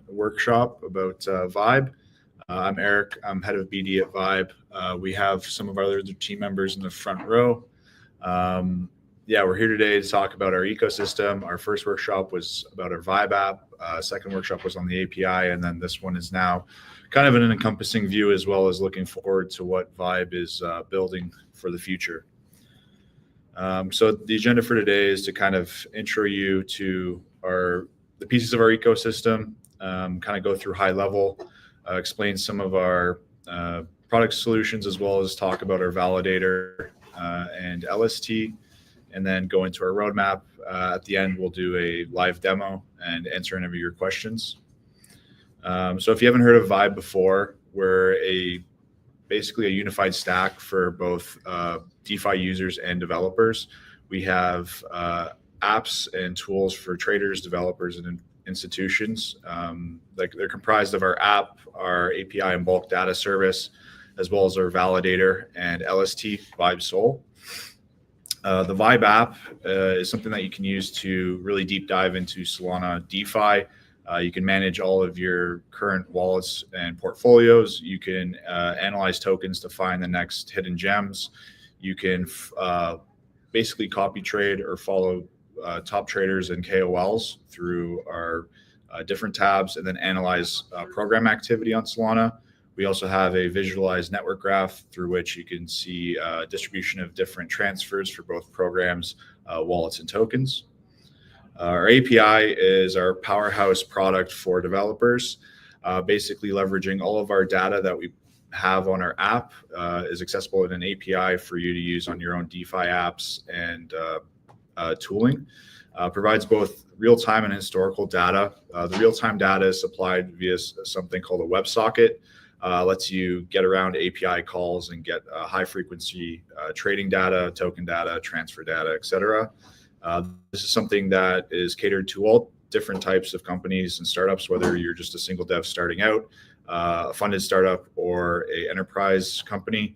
workshop about Vybe. I'm Eric. I'm head of BD at Vybe. We have some of our other team members in the front row. Yeah, we're here today to talk about our ecosystem. Our first workshop was about our Vybe app. Second workshop was on the API, and then this one is now kind of an encompassing view as well as looking forward to what Vybe is building for the future. So the agenda for today is to kind of intro you to the pieces of our ecosystem, kind of go through high level, explain some of our product solutions, as well as talk about our Validator and LST, and then go into our roadmap. At the end, we'll do a live demo and answer any of your questions. So if you haven't heard of Vybe before, we're basically a unified stack for both DeFi users and developers. We have apps and tools for traders, developers, and institutions. They're comprised of our app, our API and bulk data service, as well as our Validator and LST Vybe Sol. The Vybe app is something that you can use to really deep dive into Solana DeFi. You can manage all of your current wallets and portfolios. You can analyze tokens to find the next hidden gems. You can basically copy trade or follow top traders and KOLs through our different tabs, and then analyze program activity on Solana. We also have a visualized network graph through which you can see distribution of different transfers for both programs, wallets, and tokens. Our API is our powerhouse product for developers. Basically leveraging all of our data that we have on our app is accessible in an API for you to use on your own DeFi apps and tooling. Provides both real-time and historical data. The real-time data is supplied via something called a WebSocket. Lets you get around API calls and get high-frequency trading data, token data, transfer data, etc. This is something that is catered to all different types of companies and startups, whether you're just a single dev starting out, a funded startup, or an enterprise company.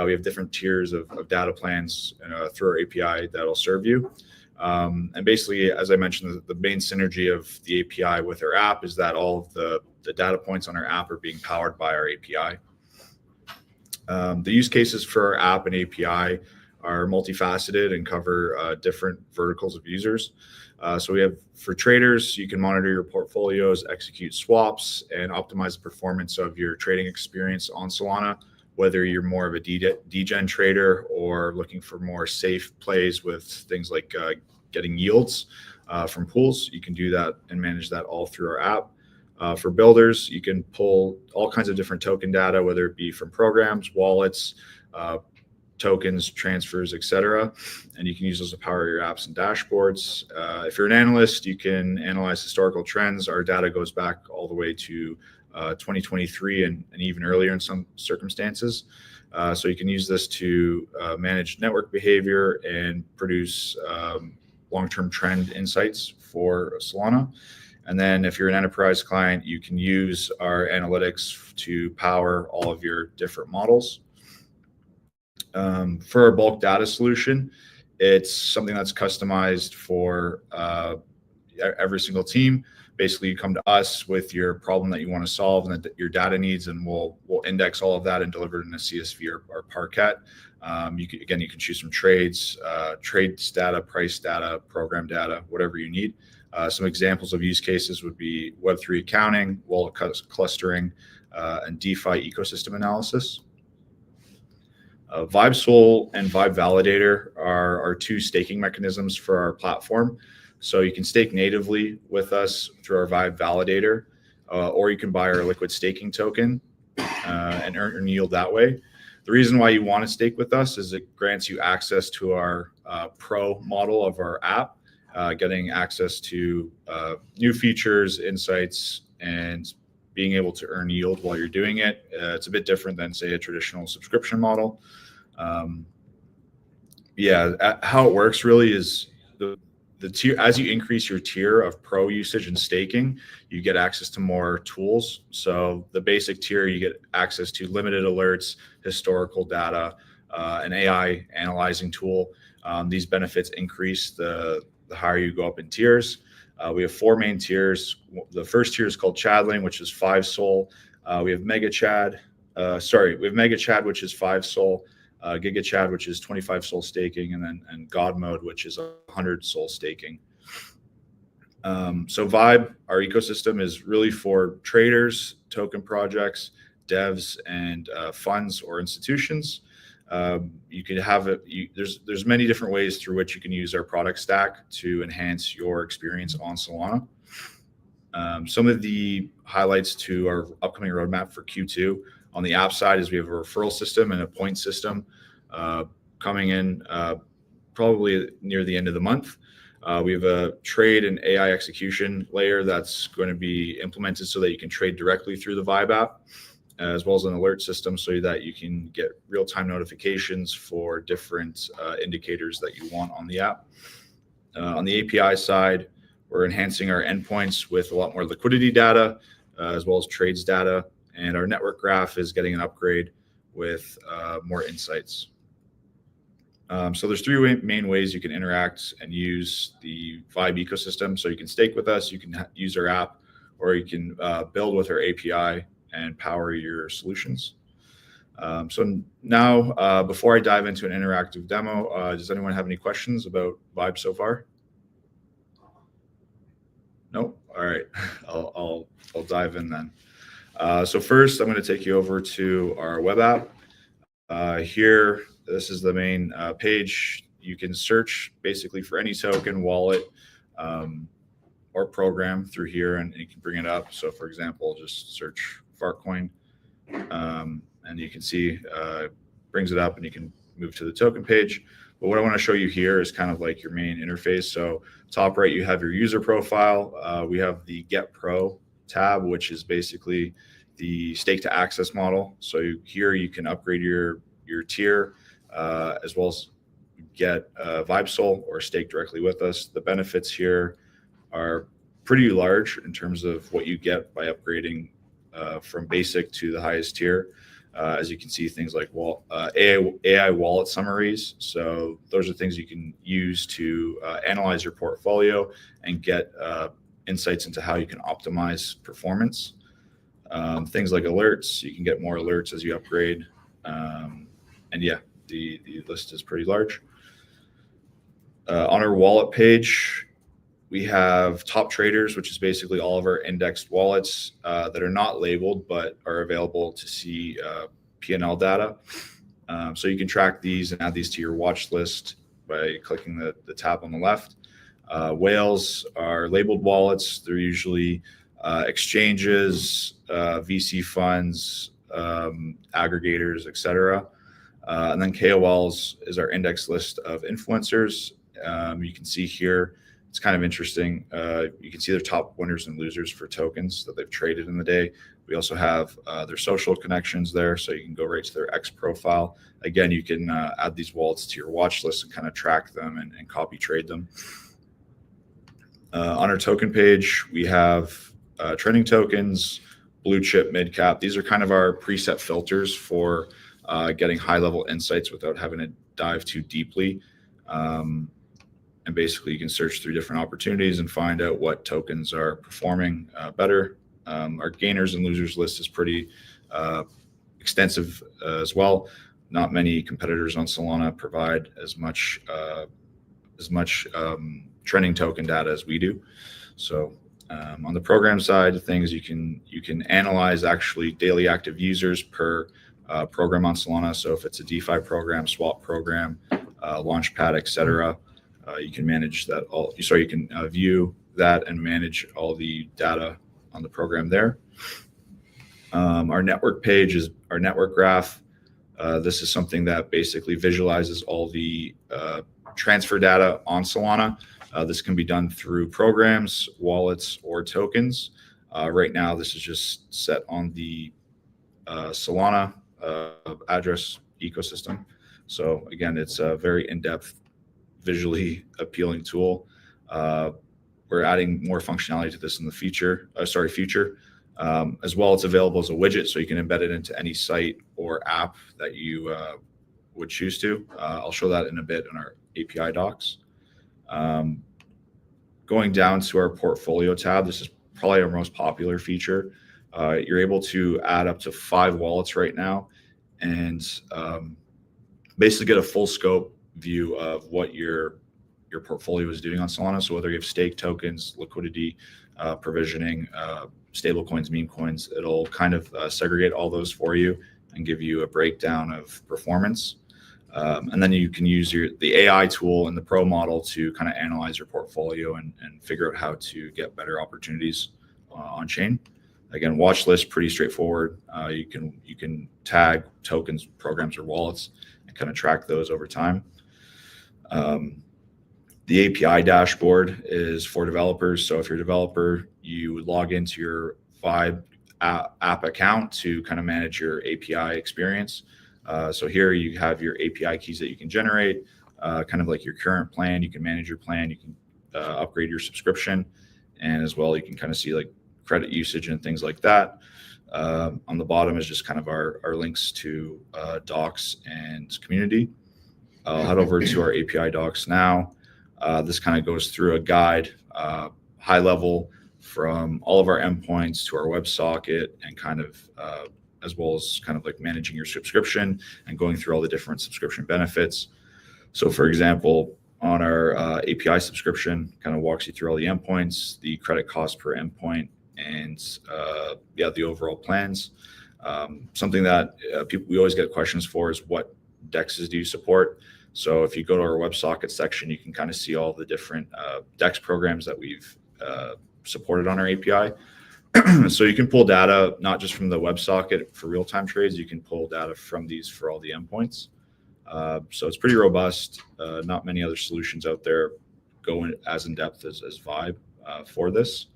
We have different tiers of data plans through our API that'll serve you. And basically, as I mentioned, the main synergy of the API with our app is that all of the data points on our app are being powered by our API. The use cases for our app and API are multifaceted and cover different verticals of users. So we have, for traders, you can monitor your portfolios, execute swaps, and optimize the performance of your trading experience on Solana. Whether you're more of a degen trader or looking for more safe plays with things like getting yields from pools, you can do that and manage that all through our app. For builders, you can pull all kinds of different token data, whether it be from programs, wallets, tokens, transfers, etc. And you can use those to power your apps and dashboards. If you're an analyst, you can analyze historical trends. Our data goes back all the way to 2023 and even earlier in some circumstances. So you can use this to manage network behavior and produce long-term trend insights for Solana. And then if you're an enterprise client, you can use our analytics to power all of your different models. For our bulk data solution, it's something that's customized for every single team. Basically, you come to us with your problem that you want to solve and your data needs, and we'll index all of that and deliver it in a CSV or Parquet. You can choose from trades data, price data, program data, whatever you need. Some examples of use cases would be Web3 accounting, wallet clustering, and DeFi ecosystem analysis. Vybe Sol and Vybe Validator are our two staking mechanisms for our platform. So you can stake natively with us through our Vybe Validator, or you can buy our liquid staking token and earn yield that way. The reason why you want to stake with us is it grants you access to our pro model of our app, getting access to new features, insights, and being able to earn yield while you're doing it. It's a bit different than, say, a traditional subscription model. How it works really is the tier, as you increase your tier of pro usage and staking, you get access to more tools. So the basic tier, you get access to limited alerts, historical data, an AI analyzing tool. These benefits increase the higher you go up in tiers. We have 4 main tiers. The first tier is called Chadling, which is 5 SOL. We have Mega Chad. We have Mega Chad, which is 5 SOL. Giga Chad, which is 25 SOL staking, and God Mode, which is 100 SOL staking. So Vybe, our ecosystem, is really for traders, token projects, devs, and funds or institutions. You could have it. There's many different ways through which you can use our product stack to enhance your experience on Solana. Some of the highlights to our upcoming roadmap for Q2 on the app side is we have a referral system and a point system coming in probably near the end of the month. We have a trade and AI execution layer that's going to be implemented so that you can trade directly through the Vybe app, as well as an alert system so that you can get real-time notifications for different indicators that you want on the app. On the API side, we're enhancing our endpoints with a lot more liquidity data, as well as trades data, and our network graph is getting an upgrade with more insights. So there's 3 main ways you can interact and use the Vybe ecosystem. So you can stake with us, you can use our app, or you can build with our API and power your solutions. So now, before I dive into an interactive demo, does anyone have any questions about Vybe so far? No? All right, I'll dive in then. So first, I'm going to take you over to our web app. Here, this is the main page. You can search basically for any token, wallet, or program through here, and you can bring it up. So for example, just search Fartcoin, and you can see brings it up, and you can move to the token page. But what I want to show you here is kind of like your main interface. So top right, you have your user profile. We have the Get Pro tab, which is basically the stake to access model. So here you can upgrade your tier, as well as get Vybe Sol or stake directly with us. The benefits here are pretty large in terms of what you get by upgrading from basic to the highest tier. As you can see, things like AI wallet summaries. So those are things you can use to analyze your portfolio and get insights into how you can optimize performance. Things like alerts, you can get more alerts as you upgrade. And yeah, the list is pretty large. On our wallet page, we have top traders, which is basically all of our indexed wallets that are not labeled but are available to see P&L data. So you can track these and add these to your watch list by clicking the tab on the left. Whales are labeled wallets. They're usually exchanges, VC funds, aggregators, etc. And then KOLs is our index list of influencers. You can see here, it's kind of interesting. You can see their top winners and losers for tokens that they've traded in the day. We also have their social connections there, so you can go right to their X profile. Again, you can add these wallets to your watch list and kind of track them and copy trade them. On our token page, we have trending tokens, blue chip, mid cap. These are kind of our preset filters for getting high level insights without having to dive too deeply. And basically you can search through different opportunities and find out what tokens are performing better. Our gainers and losers list is pretty extensive as well. Not many competitors on Solana provide as much trending token data as we do. So on the program side of things, you can analyze actually daily active users per program on Solana. So if it's a DeFi program, swap program, Launchpad, etc., you can manage that all. So you can view that and manage all the data on the program there. Our network page is our network graph. This is something that basically visualizes all the transfer data on Solana. This can be done through programs, wallets, or tokens. Right now, this is just set on the Solana address ecosystem. So again, it's a very in-depth, visually appealing tool. We're adding more functionality to this in the future. As well, it's available as a widget, so you can embed it into any site or app that you would choose to. I'll show that in a bit in our API docs. Going down to our portfolio tab, this is probably our most popular feature. You're able to add up to 5 wallets right now, and basically get a full scope view of what your portfolio is doing on Solana. So whether you have stake tokens, liquidity, provisioning, stable coins, meme coins, it'll kind of segregate all those for you and give you a breakdown of performance. And then you can use the AI tool in the pro model to kind of analyze your portfolio and figure out how to get better opportunities on chain. Again, watch list, pretty straightforward. You can tag tokens, programs, or wallets and kind of track those over time. The API dashboard is for developers. So if you're a developer, you would log into your Vybe app account to kind of manage your API experience. So here you have your API keys that you can generate, kind of like your current plan. You can manage your plan. You can upgrade your subscription, and as well you can kind of see like credit usage and things like that. On the bottom is just kind of our links to docs and community. I'll head over to our API docs now. This kind of goes through a guide, high level, from all of our endpoints to our WebSocket, and kind of as well as kind of like managing your subscription and going through all the different subscription benefits. So for example, on our API subscription, kind of walks you through all the endpoints, the credit cost per endpoint, and the overall plans. Something that we always get questions for is what DEXs do you support? So if you go to our WebSocket section, you can kind of see all the different DEX programs that we've supported on our API. So you can pull data not just from the WebSocket for real-time trades. You can pull data from these for all the endpoints. So it's pretty robust. Not many other solutions out there go as in depth as Vybe for this.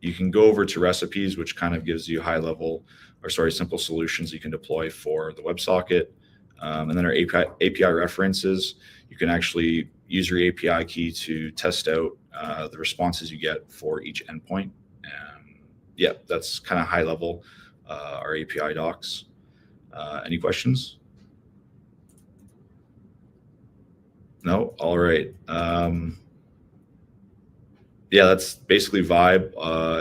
You can go over to recipes, which kind of gives you simple solutions you can deploy for the WebSocket. And then our API references, you can actually use your API key to test out the responses you get for each endpoint. That's kind of high level, our API docs. Any questions? No? All right. That's basically Vybe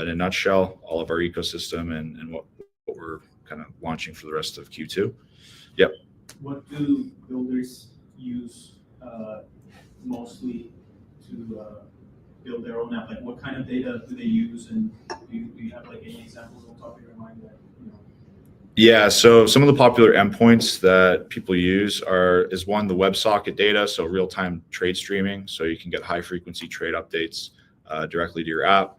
in a nutshell, all of our ecosystem and what we're kind of launching for the rest of Q2. Yep. What do builders use mostly to build their own app? Like, what kind of data do they use, and do you have like any examples on top of your mind that Yeah, so some of the popular endpoints that people use is one, the WebSocket data, so real-time trade streaming, so you can get high-frequency trade updates directly to your app.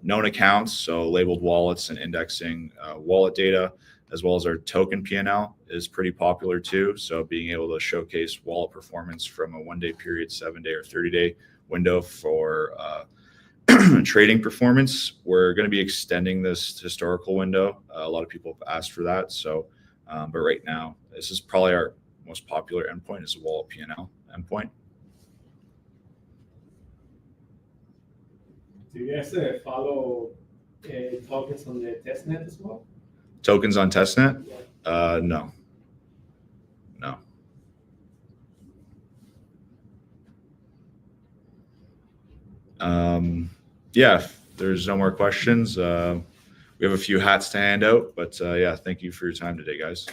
Known accounts, so labeled wallets and indexing wallet data, as well as our token P&L is pretty popular too. So being able to showcase wallet performance from a 1-day period, 7-day, or 30-day window for trading performance. We're going to be extending this historical window. A lot of people have asked for that. So, but right now, this is probably our most popular endpoint, is a wallet P&L endpoint. Do you guys follow tokens on the testnet as well? Tokens on testnet? Yeah. No. If there's no more questions, we have a few hats to hand out, but thank you for your time today, guys.